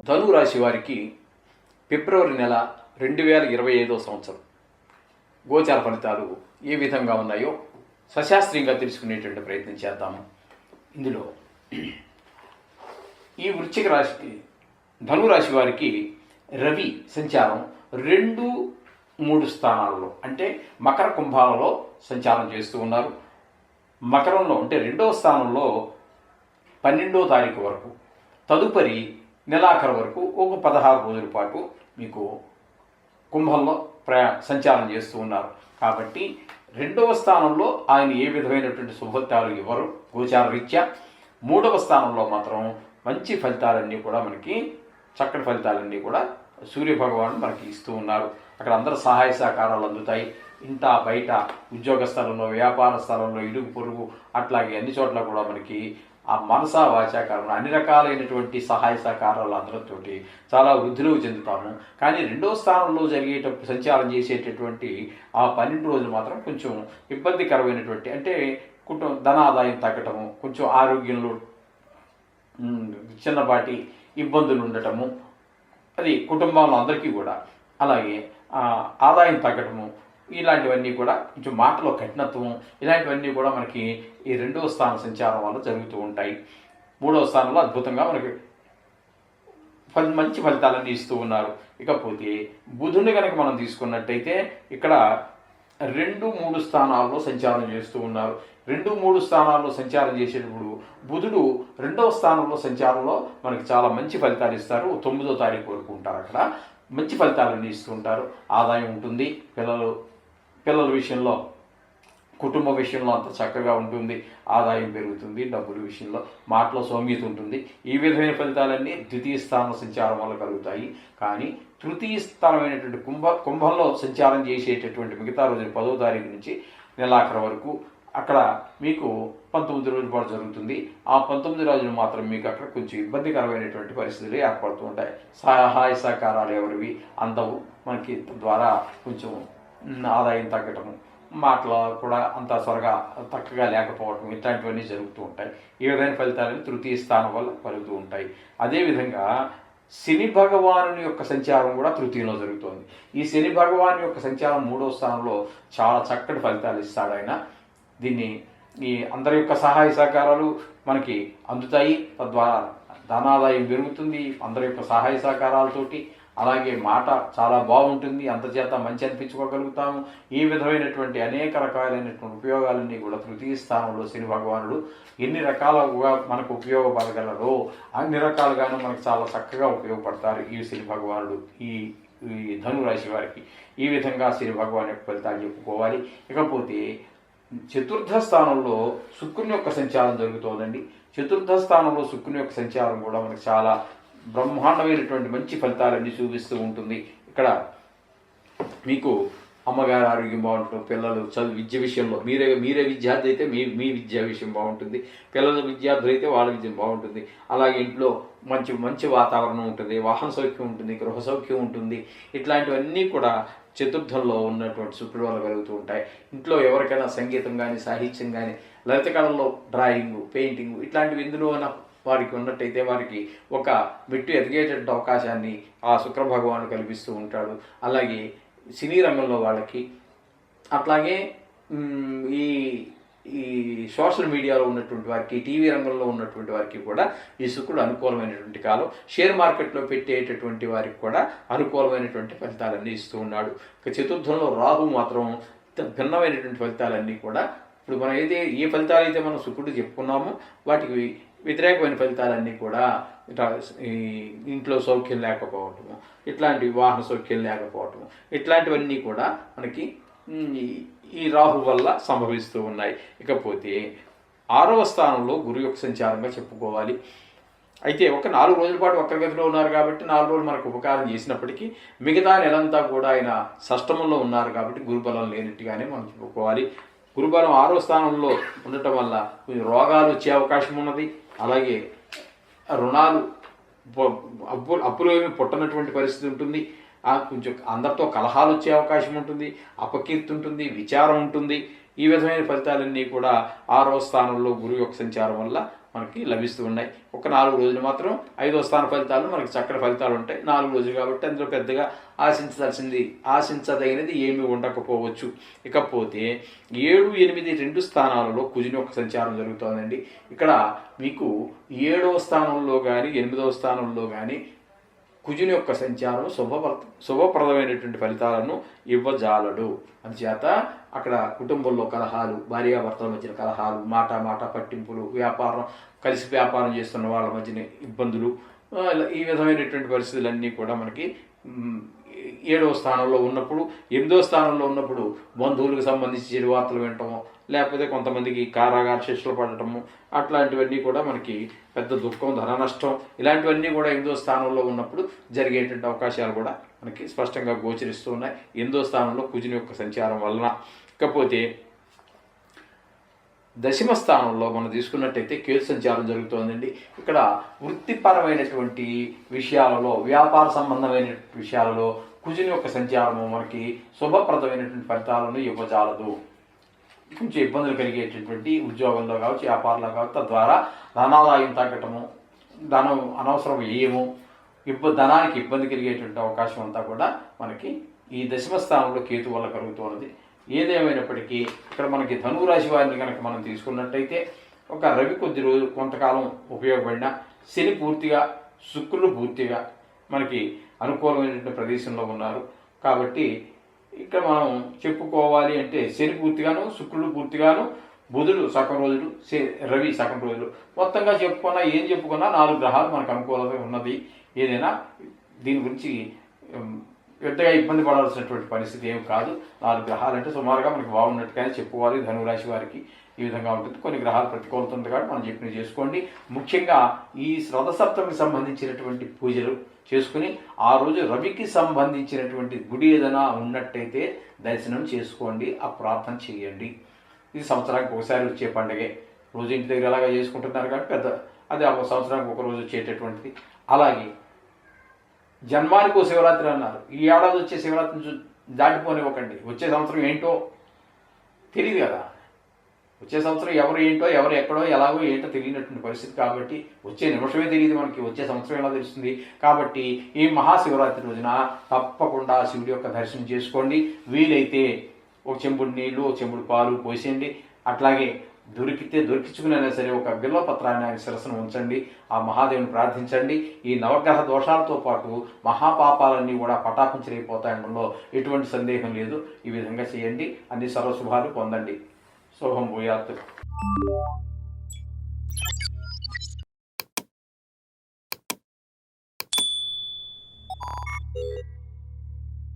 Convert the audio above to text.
ధను రాశి వారికి ఫిబ్రవరి నెల 2025 సంవత్సరం గోచార ఫలితాలు ఏ విధంగా ఉన్నాయో సశాస్త్రీయంగా తెలుసుకునేటువంటి ప్రయత్నం చేద్దాము. ఇందులో ఈ వృశ్చిక రాశికి ధనురాశి వారికి రవి సంచారం 2-3 స్థానాల్లో అంటే మకర కుంభాలలో సంచారం చేస్తూ ఉన్నారు. మకరంలో అంటే 2వ స్థానంలో 12వ తారీఖు వరకు, తదుపరి నెలాఖరు వరకు ఒక 16 రోజుల పాటు మీకు కుంభంలో సంచారం చేస్తూ ఉన్నారు. కాబట్టి 2వ స్థానంలో ఆయన ఏ విధమైనటువంటి శుభఫలితాలు ఇవ్వరు గోచార రీత్యా. 3వ స్థానంలో మాత్రం మంచి ఫలితాలన్నీ కూడా మనకి చక్కటి ఫలితాలన్నీ కూడా సూర్యభగవానుడు మనకి ఇస్తూ ఉన్నారు. అక్కడ అందరూ సహాయ సహకారాలు అందుతాయి. ఇంట బయట ఉద్యోగ స్థలంలో, వ్యాపార స్థలంలో, ఇరుగు పొరుగు అట్లాగే అన్ని చోట్ల కూడా మనకి ఆ మనసా వాచాకారం అన్ని రకాలైనటువంటి సహాయ సహకారాలు అందరితోటి చాలా వృద్ధిలోకి చెందుతాము. కానీ 2వ స్థానంలో సంచారం చేసేటటువంటి ఆ 12 రోజులు మాత్రం కొంచెం ఇబ్బందికరమైనటువంటి, అంటే ధనాదాయం తగ్గటము, కొంచెం ఆరోగ్యంలో చిన్నపాటి ఇబ్బందులు ఉండటము, అది కుటుంబంలో అందరికీ కూడా, అలాగే ఆదాయం తగ్గటము, ఇలాంటివన్నీ కూడా కొంచెం మాటలో కఠినత్వం, ఇలాంటివన్నీ కూడా మనకి ఈ 2వ స్థాన సంచారం వల్ల జరుగుతూ ఉంటాయి. 3వ స్థానంలో అద్భుతంగా మనకి మంచి ఫలితాలన్నీ ఇస్తూ ఉన్నారు. ఇకపోతే బుధుని కనుక మనం తీసుకున్నట్టయితే ఇక్కడ 2-3 స్థానాల్లో సంచారం చేస్తూ ఉన్నారు. 2-3 స్థానాల్లో సంచారం చేసేటప్పుడు బుధుడు 2వ స్థానంలో సంచారంలో మనకి చాలా మంచి ఫలితాలు ఇస్తారు. 9వ తారీఖు వరకు ఉంటారు. అక్కడ మంచి ఫలితాలన్నీ ఇస్తూ ఉంటారు. ఆదాయం ఉంటుంది. పిల్లల విషయంలో, కుటుంబ విషయంలో అంత చక్కగా ఉంటుంది. ఆదాయం పెరుగుతుంది. డబ్బుల విషయంలో మాటలో సౌమ్యత ఉంటుంది. ఈ విధమైన ఫలితాలన్నీ ద్వితీయ స్థాన సంచారం వల్ల కలుగుతాయి. కానీ తృతీయ స్థానమైనటువంటి కుంభంలో సంచారం చేసేటటువంటి మిగతా రోజులు 10వ తారీఖు నుంచి నెలాఖరు వరకు అక్కడ మీకు 19 రోజుల పాటు జరుగుతుంది. ఆ 19 రోజులు మాత్రం మీకు అక్కడ కొంచెం ఇబ్బందికరమైనటువంటి పరిస్థితులు ఏర్పడుతూ ఉంటాయి. సహాయ సహకారాలు ఎవరివి అందవు. మనకి ద్వారా కొంచెం ఆదాయం తగ్గటము, మాటలు కూడా అంత త్వరగా చక్కగా లేకపోవటం, ఇట్లాంటివన్నీ జరుగుతూ ఉంటాయి. ఈ విధమైన ఫలితాలను తృతీయ స్థానం వల్ల కలుగుతూ ఉంటాయి. అదేవిధంగా శని భగవాను యొక్క సంచారం కూడా తృతీయంలో జరుగుతోంది. ఈ శని భగవాను యొక్క సంచారం 3వ స్థానంలో చాలా చక్కటి ఫలితాలు ఇస్తాడు ఆయన. దీన్ని ఈ అందరి యొక్క సహాయ సహకారాలు మనకి అందుతాయి. తద్వారా ధనాదాయం పెరుగుతుంది అందరి యొక్క సహాయ సహకారాలతోటి. అలాగే మాట చాలా బాగుంటుంది. అంతచేత మంచి అనిపించుకోగలుగుతాము. ఈ విధమైనటువంటి అనేక రకాలైనటువంటి ఉపయోగాలన్నీ కూడా తృతీయ స్థానంలో శని భగవానుడు ఎన్ని రకాలుగా మనకు ఉపయోగపడగలరో అన్ని రకాలుగాను మనకు చాలా చక్కగా ఉపయోగపడతారు ఈ శని భగవానుడు ఈ ధనురాశి వారికి. ఈ విధంగా శని భగవాన్ యొక్క ఫలితాలు చెప్పుకోవాలి. ఇకపోతే చతుర్థ స్థానంలో శుక్రుని యొక్క సంచారం జరుగుతోందండి. చతుర్థ స్థానంలో శుక్రుని యొక్క సంచారం కూడా మనకు చాలా బ్రహ్మాండమైనటువంటి మంచి ఫలితాలన్నీ చూపిస్తూ ఉంటుంది. ఇక్కడ మీకు అమ్మగారి ఆరోగ్యం బాగుంటుంది. పిల్లలు విద్య విషయంలో మీరే విద్యార్థి అయితే మీ విద్యా విషయం బాగుంటుంది. పిల్లల విద్యార్థులు అయితే వాళ్ళ విద్య బాగుంటుంది. అలాగే ఇంట్లో మంచి వాతావరణం ఉంటుంది. వాహన సౌఖ్యం ఉంటుంది. గృహ సౌఖ్యం ఉంటుంది. ఇట్లాంటివన్నీ కూడా చతుర్థంలో ఉన్నటువంటి శుక్రుడు వల్ల కలుగుతూ ఉంటాయి. ఇంట్లో ఎవరికైనా సంగీతం కానీ, సాహిత్యం కానీ, లలిత కళల్లో డ్రాయింగ్, పెయింటింగ్ ఇట్లాంటివి ఎందులో వారికి ఉన్నట్టయితే వారికి ఒక మెట్టు ఎదిగేటటువంటి అవకాశాన్ని ఆ శుక్ర భగవానుడు కల్పిస్తూ ఉంటాడు. అలాగే సినీ రంగంలో వాళ్ళకి, అట్లాగే ఈ సోషల్ మీడియాలో ఉన్నటువంటి వారికి, టీవీ రంగంలో ఉన్నటువంటి వారికి కూడా ఈ శుక్రుడు అనుకూలమైనటువంటి కాలం. షేర్ మార్కెట్లో పెట్టేటటువంటి వారికి కూడా అనుకూలమైనటువంటి ఫలితాలన్నీ ఇస్తూ ఉన్నాడు. ఇక చతుర్థంలో రాహు మాత్రం భిన్నమైనటువంటి ఫలితాలన్నీ కూడా, ఇప్పుడు మనం ఏ ఫలితాలు అయితే మనం శుక్రుడు చెప్పుకున్నామో వాటికి వ్యతిరేకమైన ఫలితాలన్నీ కూడా ఇంట్లో సౌఖ్యం లేకపోవటము, ఇట్లాంటి వాహన సౌఖ్యం లేకపోవటము, ఇట్లాంటివన్నీ కూడా మనకి ఈ రాహు వల్ల సంభవిస్తూ ఉన్నాయి. ఇకపోతే 6వ స్థానంలో గురు యొక్క సంచారంగా చెప్పుకోవాలి. అయితే ఒక 4 రోజుల పాటు వక్రగతిలో ఉన్నారు కాబట్టి 4 రోజులు మనకు ఉపకారం చేసినప్పటికీ మిగతా నెలంతా కూడా ఆయన షష్టమంలో ఉన్నారు కాబట్టి గురుబలం లేనట్టుగానే మనం చెప్పుకోవాలి. గురుబలం 6వ స్థానంలో ఉండటం వల్ల రోగాలు వచ్చే అవకాశం ఉన్నది. అలాగే రుణాలు, అప్పులు ఏమి పుట్టనటువంటి పరిస్థితి ఉంటుంది. కొంచెం అందరితో కలహాలు వచ్చే అవకాశం ఉంటుంది, అపకీర్తి ఉంటుంది, విచారం ఉంటుంది. ఈ విధమైన ఫలితాలన్నీ కూడా 6వ స్థానంలో గురువు యొక్క సంచారం వల్ల మనకి లభిస్తూ ఉన్నాయి. ఒక 4 రోజులు మాత్రం 5వ స్థాన ఫలితాలు మనకి చక్కటి ఫలితాలు ఉంటాయి. 4 రోజులు కాబట్టి అందులో పెద్దగా ఆశించదగినది ఏమీ ఉండకపోవచ్చు. ఇకపోతే 7, 8, 2 స్థానాలలో కుజుని యొక్క సంచారం జరుగుతోందండి. ఇక్కడ మీకు 7వ స్థానంలో కానీ 8వ స్థానంలో కానీ కుజుని యొక్క సంచారం శుభప్రదమైనటువంటి ఫలితాలను ఇవ్వజాలడు. అందుచేత అక్కడ కుటుంబంలో కలహాలు, భార్యాభర్తల మధ్యన కలహాలు, మాట పట్టింపులు, కలిసి వ్యాపారం చేస్తున్న వాళ్ళ మధ్యన ఇబ్బందులు, ఈ విధమైనటువంటి పరిస్థితులన్నీ కూడా మనకి 7వ స్థానంలో ఉన్నప్పుడు, 8వ స్థానంలో ఉన్నప్పుడు బంధువులకు సంబంధించి చెడు వార్తలు వినటము, లేకపోతే కొంతమందికి కారాగార శిక్షలు పడటము, అట్లాంటివన్నీ కూడా మనకి పెద్ద దుఃఖం, ధన నష్టం, ఇలాంటివన్నీ కూడా 8వ స్థానంలో ఉన్నప్పుడు జరిగేటువంటి అవకాశాలు కూడా మనకి స్పష్టంగా గోచరిస్తూ ఉన్నాయి 8వ స్థానంలో కుజుని యొక్క సంచారం వలన. ఇకపోతే 10వ స్థానంలో మనం తీసుకున్నట్టయితే కేతు సంచారం జరుగుతోందండి. ఇక్కడ వృత్తిపరమైనటువంటి విషయాలలో, వ్యాపార సంబంధమైన విషయాలలో కుజుని యొక్క సంచారము మనకి శుభప్రదమైనటువంటి ఫలితాలను ఇవ్వజాలదు. కొంచెం ఇబ్బందులు కలిగేటటువంటి ఉద్యోగంలో కావచ్చు, వ్యాపారంలో కావచ్చు, తద్వారా ధనాదాయం తగ్గటము, ధనం అనవసరం వ్యయము, ధనానికి ఇబ్బంది కలిగేటువంటి అవకాశం అంతా కూడా మనకి ఈ 10వ స్థానంలో కేతు వల్ల కలుగుతున్నది. ఏదేమైనప్పటికీ ఇక్కడ మనకి ధనురాశి వారిని కనుక మనం తీసుకున్నట్టయితే ఒక రవి కొద్ది రోజు కొంతకాలం ఉపయోగపడిన, శని పూర్తిగా, శుక్రుడు పూర్తిగా మనకి అనుకూలమైనటువంటి ప్రదేశంలో ఉన్నారు. కాబట్టి ఇక్కడ మనం చెప్పుకోవాలి అంటే శని పూర్తిగాను, శుక్రుడు పూర్తిగాను, బుధుడు సగం రోజులు, రవి సగం రోజులు, మొత్తంగా ఏం చెప్పుకున్నా 4 గ్రహాలు మనకు అనుకూలంగా ఉన్నది. ఏదైనా దీని గురించి పెద్దగా ఇబ్బంది పడాల్సినటువంటి పరిస్థితి ఏమి కాదు. 4 గ్రహాలు అంటే సుమారుగా మనకి బాగున్నట్టుగానే చెప్పుకోవాలి. ధనురాశి వారికి ఈ విధంగా ఉంటుంది. కొన్ని గ్రహాలు ప్రతికూలత ఉంది కాబట్టి మనం చెప్పినవి చేసుకోండి. ముఖ్యంగా ఈ రథసప్తమికి సంబంధించినటువంటి పూజలు చేసుకుని ఆ రోజు రవికి సంబంధించినటువంటి గుడి ఏదైనా ఉన్నట్టయితే దర్శనం చేసుకోండి, ఆ ప్రార్థన చేయండి. ఇది సంవత్సరానికి ఒకసారి వచ్చే పండుగే. రోజు ఇంటి దగ్గర అలాగా చేసుకుంటున్నారు కాబట్టి అది సంవత్సరానికి ఒక రోజు వచ్చేటటువంటిది. అలాగే జన్మానికి శివరాత్రి అన్నారు. ఈ ఏడాది వచ్చే శివరాత్రిని దాటిపోనివ్వకండి. వచ్చే సంవత్సరం ఏంటో తెలియదు కదా. వచ్చే సంవత్సరం ఎవరు ఏంటో, ఎవరు ఎక్కడో, ఎలాగో ఏంటో తెలియనటువంటి పరిస్థితి. కాబట్టి వచ్చే నిమిషమే తెలియదు మనకి, వచ్చే సంవత్సరం ఎలా తెలుస్తుంది. కాబట్టి ఈ మహాశివరాత్రి రోజున తప్పకుండా శివుడి యొక్క దర్శనం చేసుకోండి. వీలైతే ఒక చెంబుడు నీళ్లు, ఒక చెంబుడు పాలు పోసేయండి. అట్లాగే దొరికించుకునైనా సరే ఒక బిల్వ పత్రాన్ని ఆయన శిరస్సును ఉంచండి, ఆ మహాదేవుని ప్రార్థించండి. ఈ నవగ్రహ దోషాలతో పాటు మహాపాపాలన్నీ కూడా పటాపించలేకపోతాయనడంలో ఎటువంటి సందేహం లేదు. ఈ విధంగా చేయండి, అన్ని సర్వశుభాలు పొందండి. శుభం భూయాత్.